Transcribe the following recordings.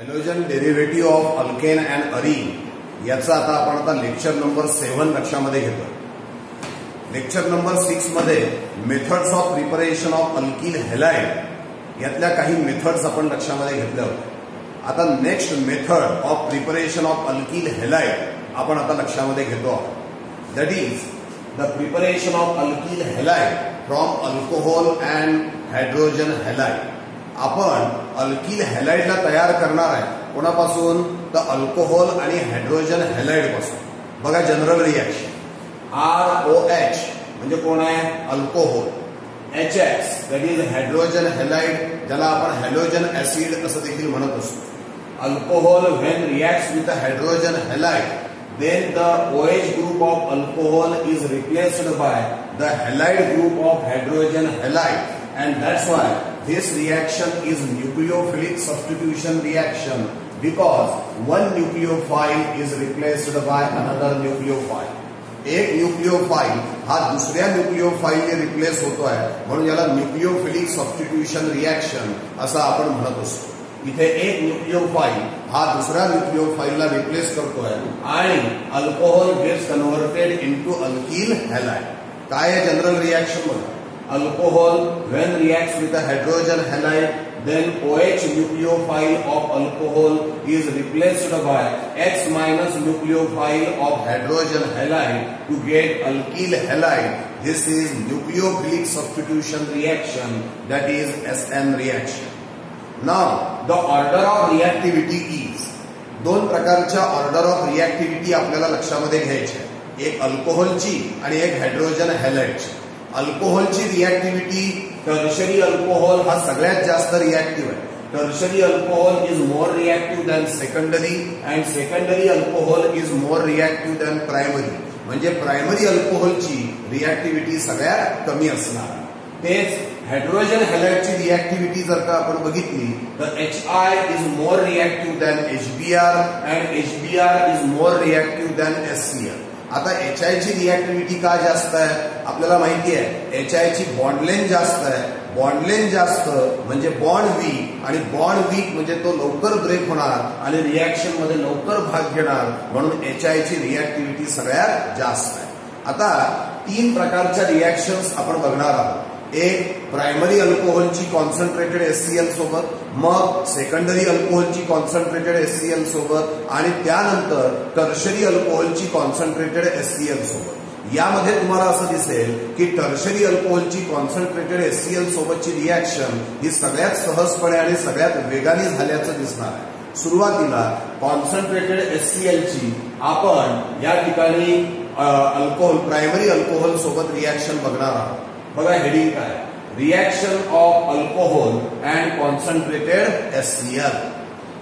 Halogen derivative of alkane and Areen याचा आता lecture number 7 लक्षामध्ये घेतो. लेक्चर नंबर 6 मध्ये methods of preparation of alkyl halide यातल्या काही मेथड्स आपण लक्षामध्ये घेतल्या होत्या. आता next method of preparation of alkyl halide आपण आता लक्षामध्ये घेतो आहोत. That is the preparation of alkyl halide from alcohol and hydrogen halide. आपण अल्किल हॅलाइडला तयार करणार आहे कोणापासून? तर अल्कोहोल आणि हायड्रोजन हॅलाइड पासून. बघा जनरल रिएक्शन ROH म्हणजे कोण आहे? Alcohol. HX that is hydrogen halide, ज्याला आपण हॅलोजन ऍसिड असं देखील म्हणत असतो. Alcohol when reacts with hydrogen halide then the OH group of alcohol is replaced by the halide group of hydrogen halide, and that's why this reaction is nucleophilic substitution reaction, because one nucleophile is replaced by another nucleophile. एक न्यूक्लिओफाइल हा दुसऱ्या न्यूक्लिओफाइलने replace होतोय म्हणून याला nucleophilic substitution reaction असं आपण म्हणत असतो. इथे एक न्यूक्लिओफाइल हा दुसऱ्या न्यूक्लिओफाइलला रिप्लेस करतोय आणि alcohol gets converted into alkyl halide. काय आहे जनरल रिएक्शन? बघा, alcohol when reacts with hydrogen halide then OH nucleophile of alcohol is replaced by X minus nucleophile of hydrogen halide to get alkyl halide. This is nucleophilic substitution reaction, that is SN reaction. Now the order of reactivity is, दोन प्रकारच्या order of रिएक्टिव्हिटी आपल्याला लक्षामध्ये घ्यायची. एक अल्कोहोलची आणि एक hydrogen हॅलाइडची. अल्कोहोलची रिएक्टिव्हिटी, tertiary alcohol हा सगळ्यात जास्त रिएक्टिव्ह आहे. Tertiary alcohol is more reactive than secondary and secondary alcohol is more reactive than primary. म्हणजे प्रायमरी अल्कोहोलची रिएक्टिव्हिटी सगळ्यात कमी असणार. तेच हायड्रोजन हॅलाइडची रिएक्टिव्हिटी जर का आपण बघितली तर HI is more reactive than HBr and HBr is more reactive than HCl. आता HI ची रिएक्टिव्हिटी का जास्त आहे? आपल्याला माहिती आहे HI ची बॉन्ड लेंथ जास्त आहे. बॉन्ड लेंथ जास्त म्हणजे बॉन्ड वीक, आणि बॉन्ड वीक म्हणजे तो लवकर ब्रेक होणार आणि रिएक्शन मध्ये लवकर भाग घेणार, म्हणून HI ची रिएक्टिव्हिटी सगळ्यात जास्त आहे. आता तीन प्रकारच्या रिएक्शन्स आपण बघणार आहोत. एक प्रायमरी अल्कोहोलची कॉन्सन्ट्रेटेड HCl सोबत, मग सेकंडरी अल्कोहोलची कॉन्सन्ट्रेटेड HCl सोबत, आणि त्यानंतर टर्शरी अल्कोहोलची कॉन्सन्ट्रेटेड HCl सोबत. यामध्ये तुम्हाला असं दिसेल की टर्शरी अल्कोहोलची कॉन्सन्ट्रेटेड HCl सोबतची रिएक्शन ही सगळ्यात सहजपणे आणि सगळ्यात वेगाने झाल्याचं दिसणार आहे. सुरुवातीला कॉन्सन्ट्रेटेड HCl ची आपण या ठिकाणी अल्कोहोल प्रायमरी अल्कोहोल सोबत रिएक्शन बघणार आहोत. बघा हेडिंग काय? Reaction of alcohol and concentrated HCl.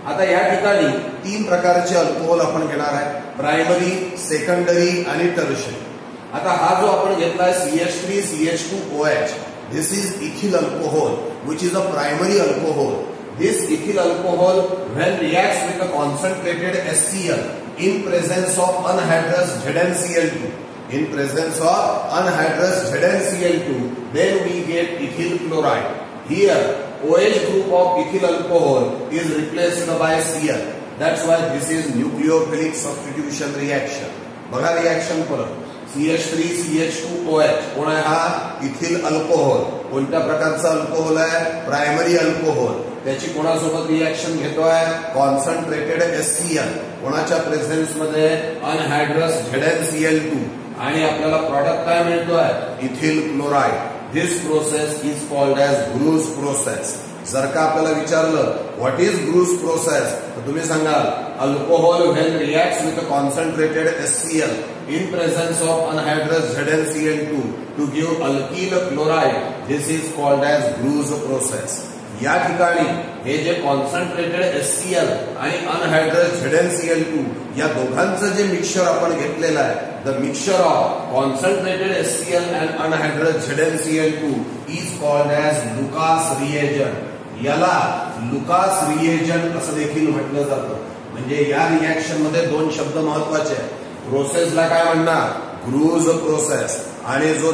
आता या ठिकाणी तीन प्रकारचे अल्कोहोल आपण घेणार आहे, प्रायमरी, सेकंडरी आणि टर्शरी. आता हा जो आपण घेतलाय CH3 CH2OH, this is ethyl alcohol which is a primary alcohol. This ethyl alcohol when reacts with a concentrated HCl in presence of anhydrous ZnCl2, in presence of anhydrous ZnCl2, then we get ethyl chloride. Here OH group of ethyl alcohol is replaced by Cl. That's why this is nucleophilic substitution reaction. बघा reaction परत. CH3 CH2OH कोण आहे? हा ethyl alcohol. कोणत्या प्रकारचा alcohol आहे? Primary alcohol. त्याची कोणासोबत रिएक्शन घेतोय? Concentrated HCl. कोणाच्या प्रेझेन्स मध्ये? अनहायड्रस ZnCl2. आणि आपल्याला प्रॉडक्ट काय मिळतोय? Ethyl chloride. This process is called as Groves process. जर का आपल्याला विचारलं व्हॉट इज ग्रूस प्रोसेस तर तुम्ही सांगाल alcohol when reacts with concentrated HCl in presence of anhydrous ZnCl2 to give alkyl chloride. This is called as Grusz process. या ठिकाणी हे जे कॉन्सन्ट्रेटेड HCl आणि अनहायड्रस ZnCl2 या दोघांचं जे मिक्सचर आपण घेतलेलं आहे, the mixture of concentrated HCl and anhydrous ZnCl2 is called as Lucas reagent. याला लुकास रिएजंट असं देखील म्हटलं जातं. म्हणजे या रिएक्शन मध्ये दोन शब्द महत्वाचे आहेत. प्रोसेसला काय म्हणणार? ग्रूज प्रोसेस. आणि जो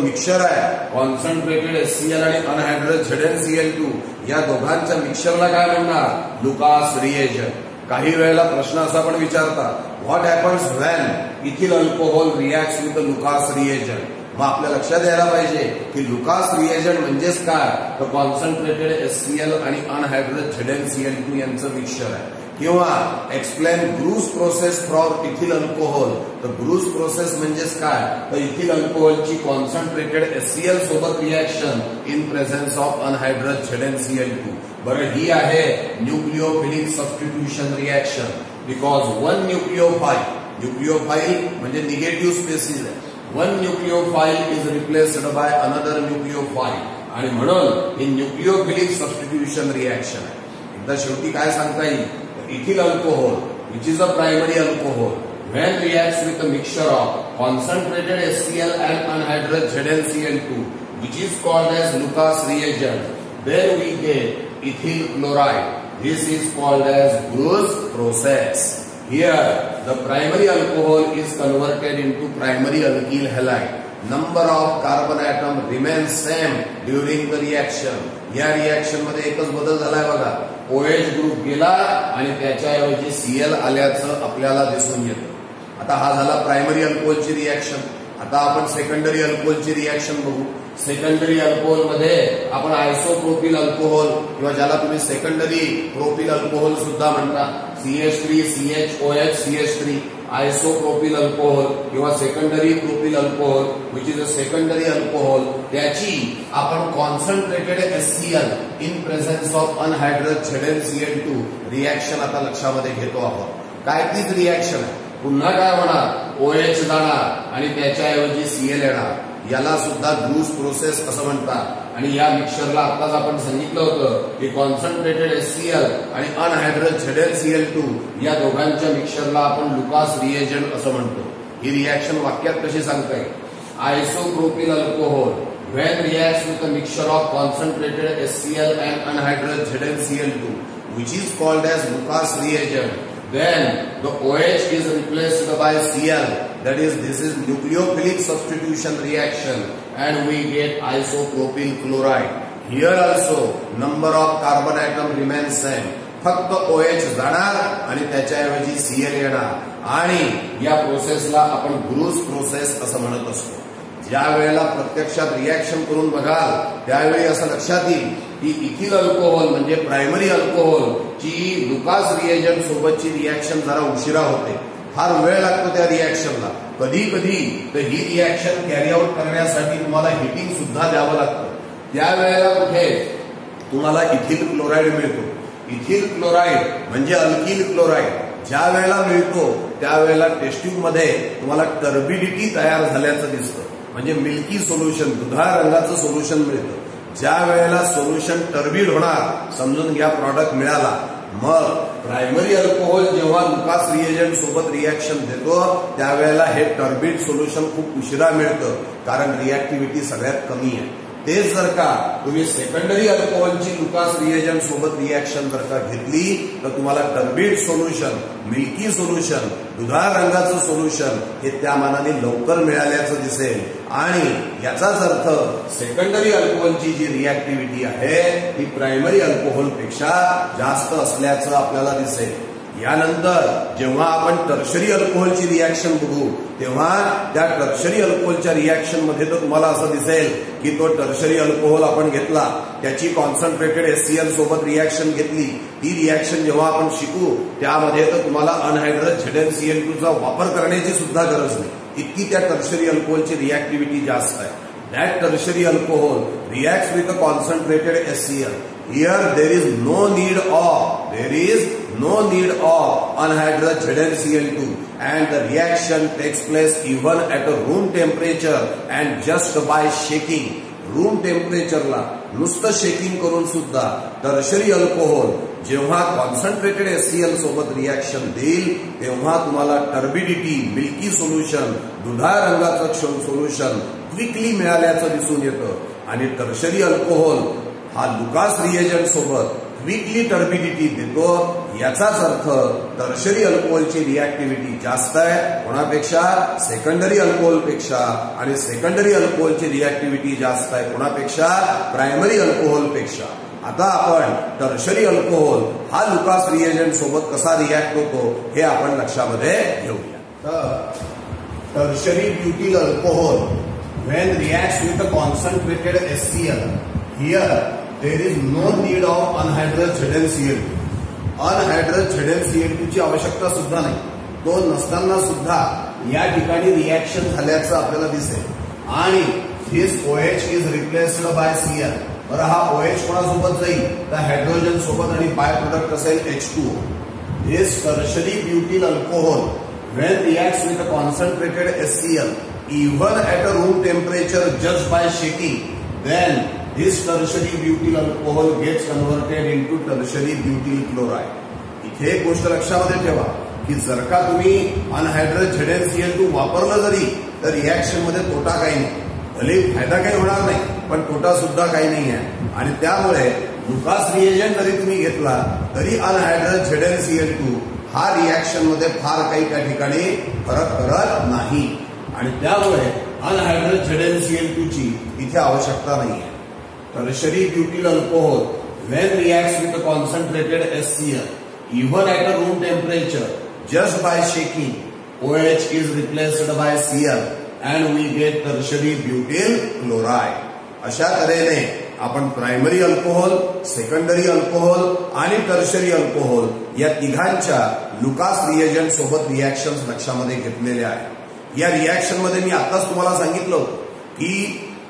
मिक्सचर आहे कॉन्सन्ट्रेटेड HCl आणि अनहायड्रेटेड ZnCl2 या दोघांच्या मिक्सचरला काय म्हणणार? Lucas reagent. काही वेळेला प्रश्न असा पण विचारतात what happens when ethyl alcohol reacts with the Lucas reagent. मग आपल्या लक्षात यायला पाहिजे की लुकास रिएजंट म्हणजेच काय? तर कॉन्सन्ट्रेटेड HCl आणि अनहायड्रेटेड ZnCl2 यांचं मिक्सचर आहे. किंवा explain Groves process for ethyl alcohol. तर ग्रूज प्रोसेस म्हणजेच काय? तर इथिल अल्कोहोलची कॉन्सन्ट्रेटेड HCl सोबत reaction in presence of anhydrated ZnCl2. बरं, ही आहे nucleophilic substitution reaction. Because one nucleophile म्हणजे निगेटिव्ह स्पेसिस आहे. One nucleophile is replaced by another nucleophile आणि म्हणून ही न्यूक्लिओफिलिक सबस्टिट्यूशन रिॲक्शन आहे. एकदा शेवटी काय सांगता येईल? Ethyl alcohol which is a primary alcohol when reacts with a mixture of concentrated HCl and anhydrous ZnCl2 which is called as Lucas reagent, then we get ethyl chloride. This is called as Bruce process. Here the primary alcohol is converted into primary alkyl halide. Number of carbon atom remains same during the reaction. या reaction मध्ये एकच बदल झालाय बघा. OH group गेला आणि त्याच्याऐवजी Cl आल्याचं आपल्याला दिसून येतं. आता हा झाला प्रायमरी अल्कोहोलची रिएक्शन. आता आपण सेकंडरी अल्कोहोलची रिएक्शन बघू. सेकंडरी अल्कोहोल मध्ये आपण आयसोप्रोपिल अल्कोहोल किंवा ज्याला तुम्ही सेकंडरी प्रोपिल अल्कोहोल सुद्धा म्हणता CH3 CHOH CH3 isopropyl alcohol किंवा secondary propyl alcohol which is a secondary alcohol त्याची आपण concentrated HCl in presence of anhydrated ZnCl2 reaction आता लक्षामध्ये घेतो आहोत. काय तीच रिएक्शन आहे. पुन्हा काय होणार? OH जाणार आणि त्याच्याऐवजी Cl येणार. याला सुद्धा ग्रूज प्रोसेस असं म्हणतात. आणि या मिक्सचरला आताच आपण सांगितलं होतं की कॉन्सन्ट्रेटेड HCl आणि अनहायड्रेटेड ZnCl2 या दोघांच्या मिक्सचरला आपण लुकास रिएजंट असं म्हणतो. ही रिएक्शन वाक्यात कशी सांगता येईल? Isopropyl alcohol when reacts with a mixture of concentrated HCl and anhydrous ZnCl2 which is called as Lucas reagent, then the OH is replaced by Cl. That is, this is nucleophilic substitution reaction and we get isopropyl chloride. Here also number of carbon atom remains same. फक्त OH जाणार आणि त्याच्याऐवजी Cl येणार आणि या प्रोसेसला आपण ग्रूज process असं म्हणत असतो. ज्या वेळेला प्रत्यक्षात रिएक्शन करून बघाल त्यावेळी असं लक्षात येईल की इथिल अल्कोहोल म्हणजे प्रायमरी अल्कोहोल ची लुकास रिएजंट सोबतची रिएक्शन जरा उशिरा होते. फार वेळ लागतो त्या रिएक्शनला. कधी कधी तर ही रिएक्शन कॅरी आउट करण्यासाठी तुम्हाला हिटिंग सुद्धा द्यावं लागतं. त्यावेळेला कुठे तुम्हाला इथिल क्लोराईड मिळतो. इथिल क्लोराईड म्हणजे अल्किल क्लोराईड ज्या वेळेला मिळतो त्यावेळेला टेस्ट ट्यूब मध्ये तुम्हाला टर्बिडिटी तयार झाल्याचं दिसतं. म्हणजे मिल्की सोल्युशन दुधाळ रंगाचं सोल्युशन मिळतं. ज्या वेळेला सोल्युशन टर्बिड होणार समजून घ्या प्रॉडक्ट मिळाला. मग प्रायमरी अल्कोहोल जेव्हा लुकास रिएजंट सोबत रिएक्शन देतो त्यावेळेला हे टर्बिड सोल्युशन खूप उशिरा मिळतं कारण रिएक्टिव्हिटी सगळ्यात कमी आहे. तेच जर का तुम्ही सेकंडरी अल्कोहोलची लुकास रिएजंट सोबत रिएक्शन जर का घेतली तर तुम्हाला टर्बिड सोल्युशन मिल्की सोल्युशन दुधाळ रंगाचं सोल्युशन हे त्या मानाने लवकर मिळाल्याचं दिसेल. आणि याचाच अर्थ सेकंडरी अल्कोहोलची जी रिएक्टिव्हिटी आहे ती प्रायमरी अल्कोहोलपेक्षा जास्त असल्याचं आपल्याला दिसेल. यानंतर जेव्हा आपण टर्शरी अल्कोहोलची रिएक्शन बघू तेव्हा त्या टर्शरी अल्कोहोलच्या रिएक्शन मध्ये तर तुम्हाला असं दिसेल की तो टर्शरी अल्कोहोल आपण घेतला त्याची कॉन्सन्ट्रेटेड HCl सोबत रिएक्शन घेतली. ती रिएक्शन जेव्हा आपण शिकू त्यामध्ये तर तुम्हाला अनहायड्रेटेड ZnCl2 चा वापर करण्याची सुद्धा गरज नाही. इतकी त्या टर्शरी अल्कोहोलची रिएक्टिव्हिटी जास्त आहे. That tertiary alcohol reacts with a concentrated HCl. Here there is no need of anhydrous ZnCl2 and the reaction takes place even at a room temperature and just by shaking. Room टेम्परेचरला नुसतं shaking करून सुद्धा tertiary alcohol जेव्हा concentrated HCl सोबत reaction देईल तेव्हा तुम्हाला turbidity milky solution दुधाळ रंगाचं सोल्युशन क्विकली मिळाल्याचं दिसून येतं. आणि टर्शरी अल्कोहोल हा लुकास रिएजंट सोबत क्विकली टर्बिडिटी देतो, याचाच अर्थ टर्शरी अल्कोहोलची रिॲक्टिव्हिटी जास्त आहे कोणापेक्षा? सेकंडरी अल्कोहोलपेक्षा. आणि सेकंडरी अल्कोहोलची रिॲक्टिव्हिटी जास्त आहे कोणापेक्षा? प्रायमरी अल्कोहोलपेक्षा. आता आपण टर्शरी अल्कोहोल हा लुकास रिएजंट सोबत कसा रिॲक्ट होतो हे आपण लक्षामध्ये घेऊया. तर tertiary butyl alcohol when reacts with a concentrated HCl, here there is no need of anhydrous ZnCl2. अनहायड्रस ZnCl2 ची आवश्यकता सुद्धा नाही. तो नसताना सुद्धा या ठिकाणी रिॲक्शन झाल्याचं आपल्याला दिसेल. आणि this OH is replaced by Cl. बरं, हा OH कोणासोबत जाईल? तर हायड्रोजन सोबत आणि बाय प्रोडक्ट असेल H2O. This tertiary butyl alcohol when reacts with a concentrated HCl even at a room temperature just by shaking, then this tertiary butyl alcohol gets converted into tertiary butyl chloride. इथे एक गोष्ट लक्षामध्ये ठेवा की जर का तुम्ही अनहायड्रस ZnCl2 वापरलं जरी तर रिॲक्शन मध्ये तोटा काही नाही. भले फायदा काही होणार नाही पण तोटा सुद्धा काही नाही आहे. आणि त्यामुळे लुकास रिएजंट जरी तुम्ही घेतला तरी अनहायड्रस ZnCl2 हा रिॲक्शन मध्ये फार काही त्या ठिकाणी फरक करत नाही. आणि त्यामुळे अनहायड्रस ZnCl2 ची इथे आवश्यकता नाहीये. Tertiary butyl alcohol when reacts with a concentrated HCl even at a room temperature just by shaking, OH is replaced by Cl and we get tertiary butyl chloride. अशा तऱ्हेने आपण प्रायमरी अल्कोहोल, सेकंडरी अल्कोहोल आणि tertiary alcohol या तिघांच्या Lucas reagent सोबत reactions लक्षामध्ये घेतलेले आहेत. या रिॲक्शन मध्ये मी आताच तुम्हाला सांगितलं की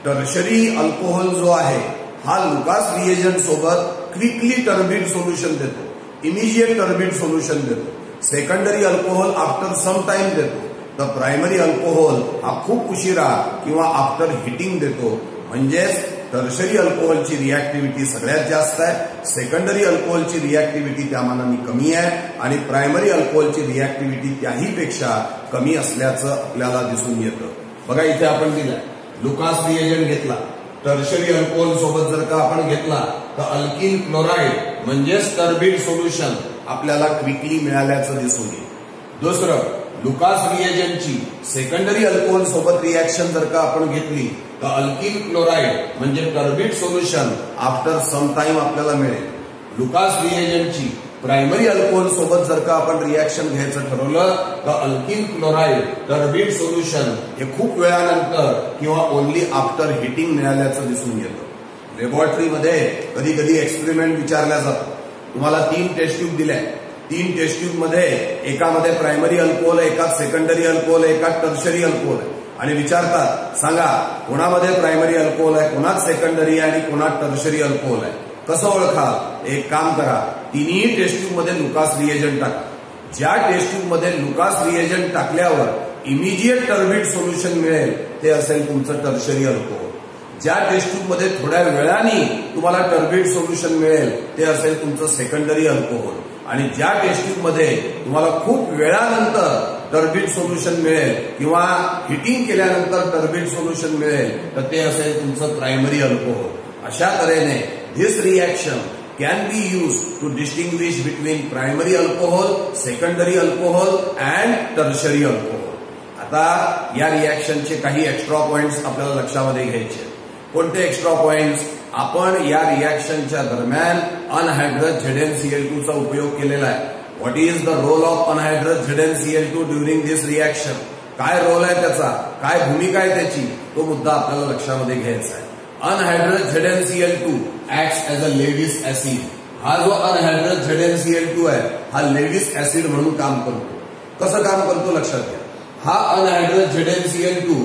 टर्शरी अल्कोहोल जो आहे हा लुकास रिएजंट सोबत क्विकली टर्बिड सोल्युशन देतो, इमिजिएट टर्बिड सोल्युशन देतो. Secondary alcohol after some time देतो. तर प्रायमरी अल्कोहोल हा खूप उशिरा किंवा आफ्टर हिटिंग देतो. म्हणजेच टर्शरी अल्कोहोलची रिॲक्टिव्हिटी सगळ्यात जास्त आहे, सेकंडरी अल्कोहोलची रिॲक्टिव्हिटी त्या मानाने कमी आहे आणि प्रायमरी अल्कोहोलची रिॲक्टिव्हिटी त्याहीपेक्षा कमी असल्याचं आपल्याला दिसून येतं. बघा इथे आपण दिलंय लुकास रिएजंट घेतला, टर्शरी अल्कोहोल सोबत जर का आपण घेतला तर अल्किल क्लोराईड म्हणजेच टर्बिड सोल्युशन आपल्याला क्विकली मिळाल्याचं दिसून येईल. दुसरं, लुकास रिएजंटची सेकंडरी अल्कोहोल सोबत रिॲक्शन जर का आपण घेतली तर अल्किल क्लोराईड म्हणजे turbid solution after some time आपल्याला मिळेल. लुकास रिएजंटची प्रायमरी अल्कोहोल सोबत जर का आपण रिॲक्शन घ्यायचं ठरवलं तर अल्किल क्लोराईड टर्बिड सोल्युशन हे खूप वेळानंतर किंवा ओनली आफ्टर हिटिंग मिळाल्याचं दिसून येतं. लॅबोरेटरीमध्ये कधी कधी एक्सपेरिमेंट विचारल्या जातात. तुम्हाला 3 टेस्ट ट्यूब दिल्या, 3 टेस्ट ट्यूब मध्ये एकामध्ये प्रायमरी अल्कोहोल आहे, एकात सेकंडरी अल्कोहोल आहे, एकात टर्शरी अल्कोहोल आहे आणि विचारतात सांगा कोणामध्ये प्रायमरी अल्कोहोल आहे, कोणात सेकंडरी आहे आणि कोणात टर्शरी अल्कोहोल आहे. कसं ओळखा? एक काम करा, तिन्ही टेस्ट ट्यूब मध्ये लुकास रिएजंट टाका. ज्या टेस्ट ट्यूब मध्ये लुकास रिएजंट टाकल्यावर इमिजिएट टर्बिड सोल्युशन मिळेल ते असेल तुमचं टर्शरी अल्कोहोल. ज्या टेस्ट ट्यूब मध्ये थोड्या वेळाने तुम्हाला टर्बिड सोल्युशन मिळेल ते असेल तुमचं सेकंडरी अल्कोहोल. आणि ज्या टेस्ट ट्यूब मध्ये तुम्हाला खूप वेळानंतर टर्बिड सोल्युशन मिळेल किंवा हिटिंग केल्यानंतर टर्बिड सोल्युशन मिळेल तर ते असेल तुमचं प्रायमरी अल्कोहोल. अशा तऱ्हेने this reaction can be used to distinguish between primary alcohol, secondary alcohol and tertiary alcohol. आता या रिॲक्शनचे काही एक्स्ट्रा पॉइंट्स आपल्याला लक्षामध्ये घ्यायचे. कोणते एक्स्ट्रा पॉइंट्स? आपण या रिॲक्शनच्या दरम्यान अनहायड्रस ZnCl2 चा उपयोग केलेला आहे. What is the role of anhydrous ZnCl2 during this reaction? काय रोल आहे त्याचा, काय भूमिका आहे त्याची, तो मुद्दा आपल्याला लक्षामध्ये घ्यायचा आहे. अनहायड्रस ZnCl2 acts as a Lewis acid. हा जो अनहायड्रस ZnCl2 आहे हा लेविस ऍसिड म्हणून काम करतो. कसं काम करतो लक्षात घ्या. हा अनहायड्रस ZnCl2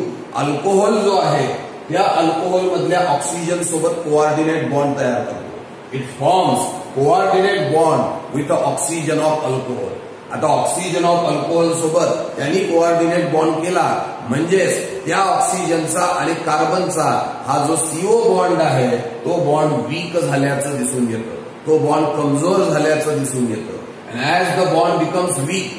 अल्कोहोल जो आहे त्या अल्कोहोल मधल्या ऑक्सिजन सोबत कोऑर्डिनेट बॉन्ड तयार करतो. It forms coordinate bond with the oxygen of alcohol. आता ऑक्सिजन ऑफ अल्कोहोल सोबत त्यांनी कोऑर्डिनेट बॉन्ड केला म्हणजेच त्या ऑक्सिजनचा आणि कार्बनचा हा जो CO बॉन्ड आहे तो बॉन्ड वीक झाल्याचं दिसून येतं, तो बॉन्ड कमजोर झाल्याचं दिसून येतं. And as the bond becomes weak,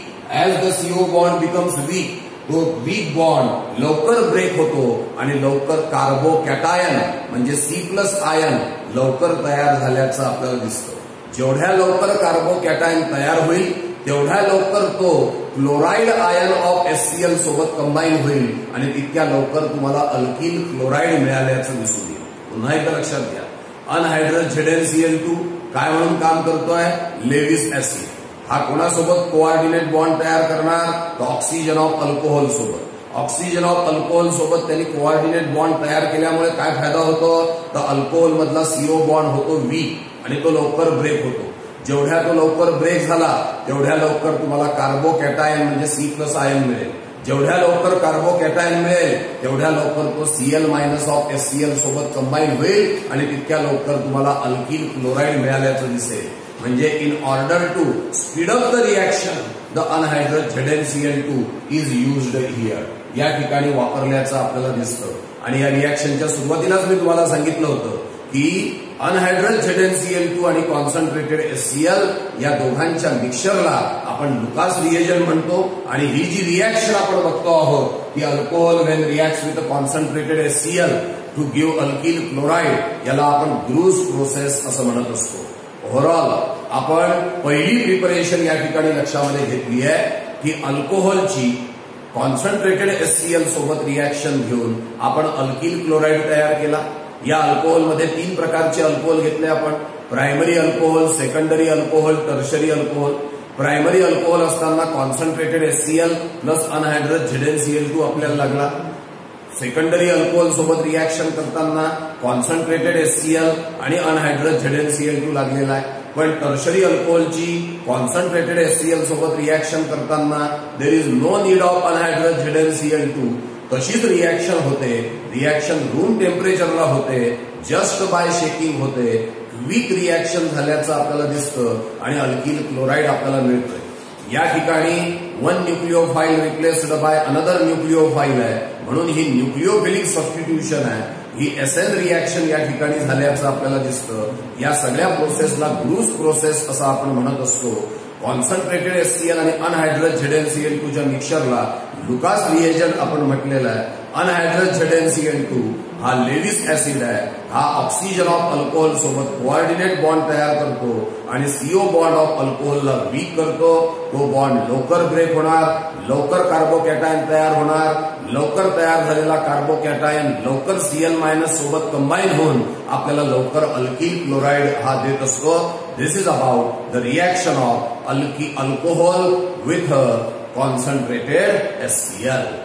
as the CO bond becomes weak, तो वीक बॉन्ड लवकर ब्रेक होतो आणि लवकर कार्बो कॅटायन म्हणजे C+ आयन लवकर तयार झाल्याचं आपल्याला दिसतं. जेवढ्या लवकर कार्बोकॅटायन तयार होईल तेवढ्या लवकर तो क्लोराइड आयन ऑफ HCl सोबत कंबाईन होईल आणि तितक्या लवकर तुम्हाला अल्किल क्लोराइड मिळाल्याचं दिसून येईल. पुन्हा एकदा लक्षात घ्या, अनहायड्रस ZnCl2 काय म्हणून काम करतोय? Lewis acid. हा कोणासोबत कोऑर्डिनेट बॉन्ड तयार करणार? तर ऑक्सिजन ऑफ अल्कोहोल सोबत. ऑक्सिजन ऑफ अल्कोहोल सोबत त्यांनी कोऑर्डिनेट बॉन्ड तयार केल्यामुळे काय फायदा होतो? तर अल्कोहोल मधला CO बॉन्ड होतो वीक आणि तो लवकर ब्रेक होतो. जेवढ्या तो लवकर ब्रेक झाला तेवढ्या लवकर तुम्हाला कार्बोकॅटायन म्हणजे C+ आयन मिळेल. जेवढ्या लवकर कार्बोकॅटायन मिळेल तेवढ्या लवकर तो Cl- ऑफ HCl सोबत कंबाईन होईल आणि तितक्या लवकर तुम्हाला अल्किल क्लोराइड मिळाल्याचं दिसेल. म्हणजे in order to speed up the reaction the anhydrous ZnCl2 is used here. या ठिकाणी वापरल्याचं आपल्याला दिसतं. आणि या रिएक्शनच्या सुरुवातीलाच मी तुम्हाला सांगितलं होतं की अनहायड्रस ZnCl2 आणि कॉन्सन्ट्रेटेड HCl या दोघांच्या मिक्सरला आपण लुकास रिएजंट म्हणतो. आणि ही जी रिएक्शन आपण बघतो आहोत ती alcohol when reacts with concentrated HCl to give alkyl chloride याला आपण ग्रूज प्रोसेस असं म्हणत असतो. ओव्हरऑल आपण पहिली प्रिपरेशन या ठिकाणी लक्षामध्ये घेतली आहे की अल्कोहोलची कॉन्सन्ट्रेटेड HCl सोबत रिएक्शन घेऊन आपण अल्किल क्लोराइड तयार केला. या अल्कोहोलमध्ये 3 प्रकारचे अल्कोहोल घेतले आपण. Primary alcohol, secondary alcohol, tertiary alcohol. Primary alcohol असताना concentrated HCl plus anhydrous ZnCl2 आपल्याला लागला. सेकंडरी अल्कोहोल सोबत रिएक्शन करताना कॉन्सन्ट्रेटेड HCl आणि अनहायड्रस ZnCl2 लागलेला आहे. पण टर्शरी अल्कोहोलची कॉन्सन्ट्रेटेड HCl सोबत रिएक्शन करताना there is no need of anhydrous ZnCl2. तशीच रिएक्शन होते. रिएक्शन रूम टेम्परेचरला होते. जस्ट बाय शेकिंग होते. क्विक रिएक्शन झाल्याचं आपल्याला दिसतं आणि अल्किल क्लोराइड आपल्याला मिळतोय. या ठिकाणी 1 nucleophile replaced by another nucleophile आहे म्हणून ही न्यूक्लिओफिलिक सबस्टिट्यूशन आहे. ही SN रिएक्शन या ठिकाणी झाल्याचं आपल्याला दिसतं. या सगळ्या प्रोसेसला ग्रूज प्रोसेस असं आपण म्हणत असतो. कॉन्सन्ट्रेटेड HCl आणि अनहायड्रस ZnCl2 च्या मिक्सरला लुकास रिएजंट आपण म्हटलेला आहे. अनहायड्रस ZnCl2 हा लेविस ऍसिड आहे. हा ऑक्सिजन ऑफ अल्कोहोल सोबत कोऑर्डिनेट बॉन्ड तयार करतो आणि CO बॉन्ड ऑफ अल्कोहोलला वीक करतो. तो बॉन्ड लवकर ब्रेक होणार, लवकर कार्बोकॅटायन तयार होणार. लवकर तयार झालेला कार्बोकॅटायन लवकर Cl- सोबत कंबाईन होऊन आपल्याला लवकर अल्किल क्लोराइड हा देत असतो. This is about the reaction of alcohol with concentrated HCl.